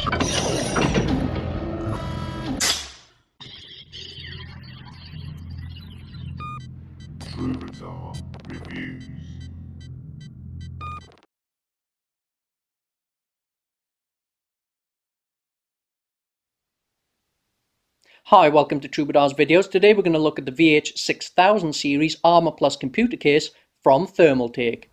Reviews. Hi, welcome to Troubadour's videos. Today we're going to look at the VH6000 series Armor Plus computer case from Thermaltake.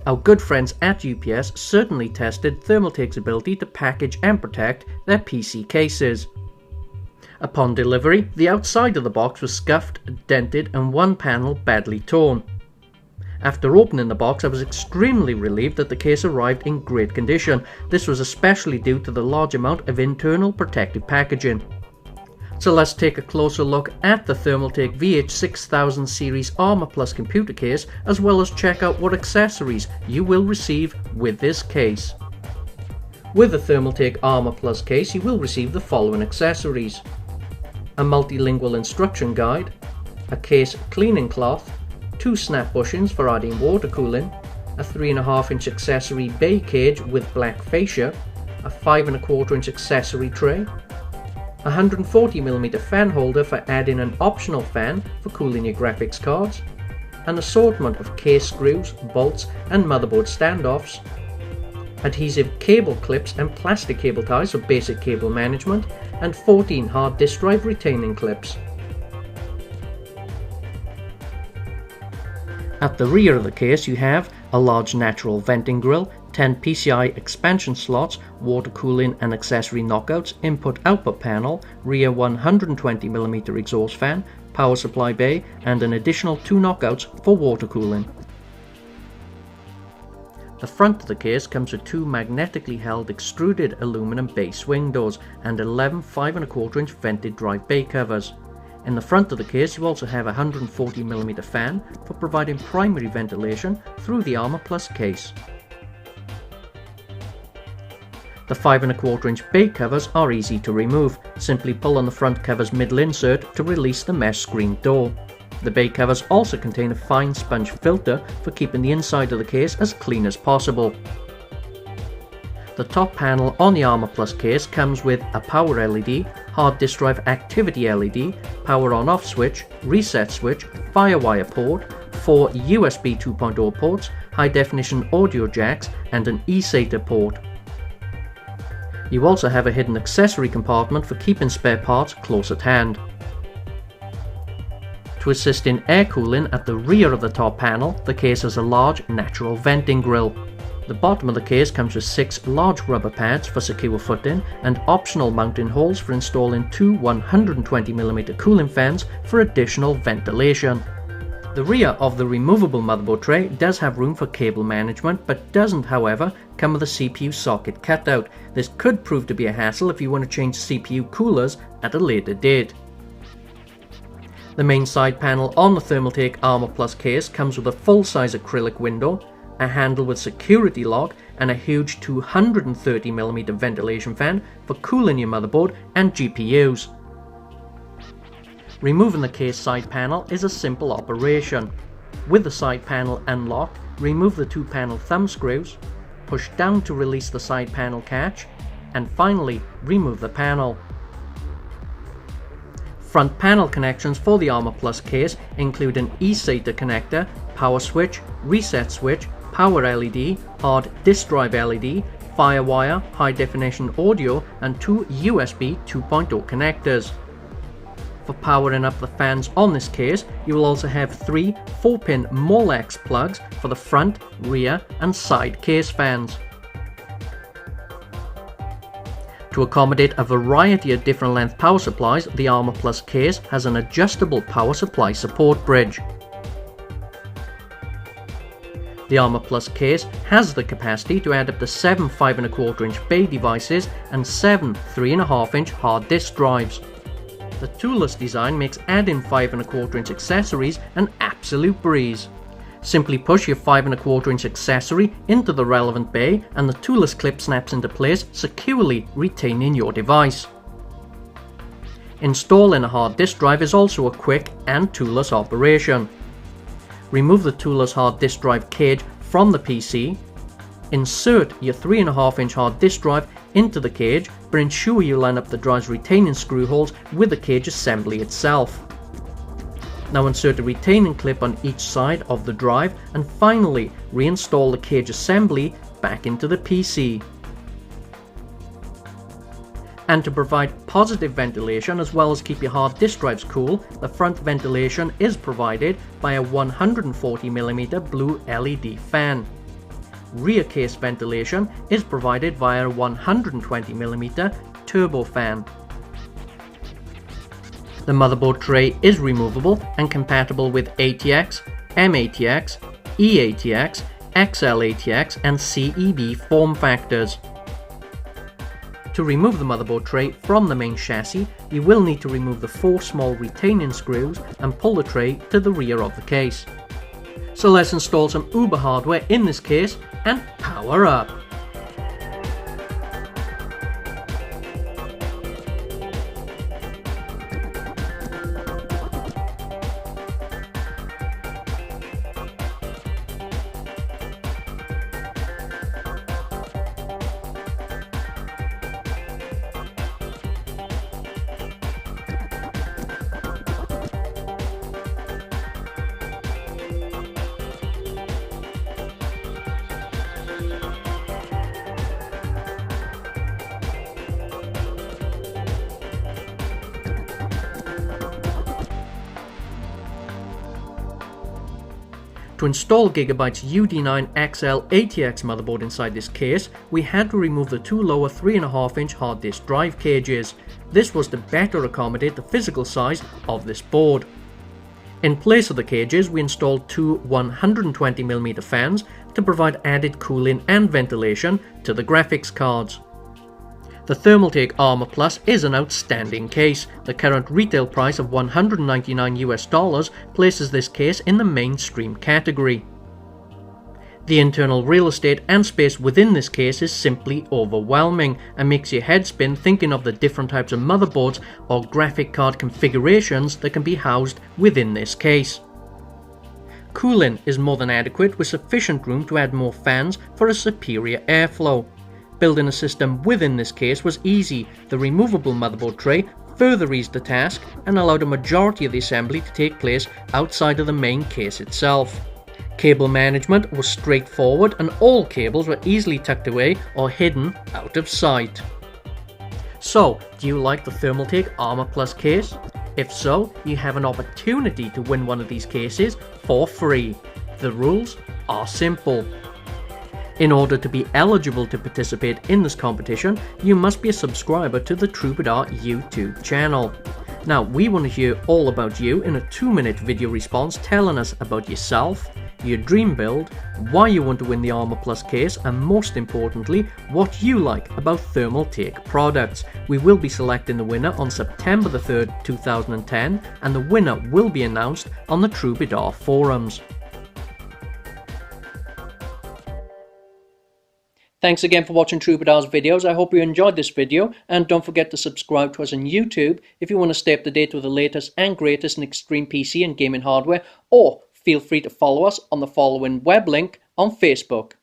Our good friends at UPS certainly tested Thermaltake's ability to package and protect their PC cases. Upon delivery, the outside of the box was scuffed, dented, and one panel badly torn. After opening the box, I was extremely relieved that the case arrived in great condition. This was especially due to the large amount of internal protective packaging. So let's take a closer look at the Thermaltake VH6000 series Armor Plus computer case, as well as check out what accessories you will receive with this case. With the Thermaltake Armor Plus case, you will receive the following accessories: a multilingual instruction guide, a case cleaning cloth, 2 snap bushings for adding water cooling, a 3.5-inch accessory bay cage with black fascia, a 5.25-inch accessory tray, a 140mm fan holder for adding an optional fan for cooling your graphics cards, an assortment of case screws, bolts and motherboard standoffs, adhesive cable clips and plastic cable ties for basic cable management, and 14 hard disk drive retaining clips. At the rear of the case you have a large natural venting grill, 10 PCI expansion slots, water cooling and accessory knockouts, input-output panel, rear 120mm exhaust fan, power supply bay, and an additional 2 knockouts for water cooling. The front of the case comes with 2 magnetically held extruded aluminum bay swing doors and 11 5.25-inch vented drive bay covers. In the front of the case you also have a 140mm fan for providing primary ventilation through the Armor Plus case. The 5.25-inch bay covers are easy to remove. Simply pull on the front cover's middle insert to release the mesh screen door. The bay covers also contain a fine sponge filter for keeping the inside of the case as clean as possible. The top panel on the Armor Plus case comes with a power LED, hard disk drive activity LED, power on-off switch, reset switch, firewire port, 4 USB 2.0 ports, high definition audio jacks, and an eSATA port. You also have a hidden accessory compartment for keeping spare parts close at hand. To assist in air cooling, at the rear of the top panel, the case has a large natural venting grill. The bottom of the case comes with 6 large rubber pads for secure footing and optional mounting holes for installing 2 120mm cooling fans for additional ventilation. The rear of the removable motherboard tray does have room for cable management, but doesn't, however, come with a CPU socket cutout. This could prove to be a hassle if you want to change CPU coolers at a later date. The main side panel on the Thermaltake Armor Plus case comes with a full-size acrylic window, a handle with security lock, and a huge 230mm ventilation fan for cooling your motherboard and GPUs. Removing the case side panel is a simple operation. With the side panel unlocked, remove the 2 panel thumb screws, push down to release the side panel catch, and finally remove the panel. Front panel connections for the Armor Plus case include an eSATA connector, power switch, reset switch, power LED, hard disk drive LED, firewire, high definition audio, and 2 USB 2.0 connectors. For powering up the fans on this case, you will also have 3 4-pin Molex plugs for the front, rear, and side case fans. To accommodate a variety of different length power supplies, the Armor Plus case has an adjustable power supply support bridge. The Armor Plus case has the capacity to add up to 7 5.25-inch bay devices and 7 3.5-inch hard disk drives. The toolless design makes adding 5.25-inch accessories an absolute breeze. Simply push your 5.25-inch accessory into the relevant bay and the toolless clip snaps into place, securely retaining your device. Installing a hard disk drive is also a quick and toolless operation. Remove the toolless hard disk drive cage from the PC, Insert your 3.5-inch hard disk drive into the cage, but ensure you line up the drive's retaining screw holes with the cage assembly itself. Now insert a retaining clip on each side of the drive, and finally reinstall the cage assembly back into the PC. And to provide positive ventilation as well as keep your hard disk drives cool, the front ventilation is provided by a 140mm blue LED fan. Rear case ventilation is provided via a 120mm turbo fan. The motherboard tray is removable and compatible with ATX, M-ATX, E-ATX, XL-ATX and CEB form factors. To remove the motherboard tray from the main chassis, you will need to remove the 4 small retaining screws and pull the tray to the rear of the case. So let's install some Uber hardware in this case and power up. To install Gigabyte's UD9 XL ATX motherboard inside this case, we had to remove the 2 lower 3.5-inch hard disk drive cages. This was to better accommodate the physical size of this board. In place of the cages, we installed 2 120mm fans to provide added cooling and ventilation to the graphics cards. The Thermaltake Armor Plus is an outstanding case. The current retail price of $199 places this case in the mainstream category. The internal real estate and space within this case is simply overwhelming and makes your head spin thinking of the different types of motherboards or graphic card configurations that can be housed within this case. Cooling is more than adequate with sufficient room to add more fans for a superior airflow. Building a system within this case was easy. The removable motherboard tray further eased the task and allowed a majority of the assembly to take place outside of the main case itself. Cable management was straightforward and all cables were easily tucked away or hidden out of sight. So, do you like the Thermaltake Armor Plus case? If so, you have an opportunity to win one of these cases for free. The rules are simple. In order to be eligible to participate in this competition, you must be a subscriber to the Troubadour YouTube channel. Now, we want to hear all about you in a 2-minute video response telling us about yourself, your dream build, why you want to win the Armor Plus case, and most importantly, what you like about Thermaltake products. We will be selecting the winner on September the 3rd, 2010, and the winner will be announced on the Troubadour forums. Thanks again for watching Troubadour's videos. I hope you enjoyed this video, and don't forget to subscribe to us on YouTube if you want to stay up to date with the latest and greatest in extreme PC and gaming hardware, or feel free to follow us on the following web link on Facebook.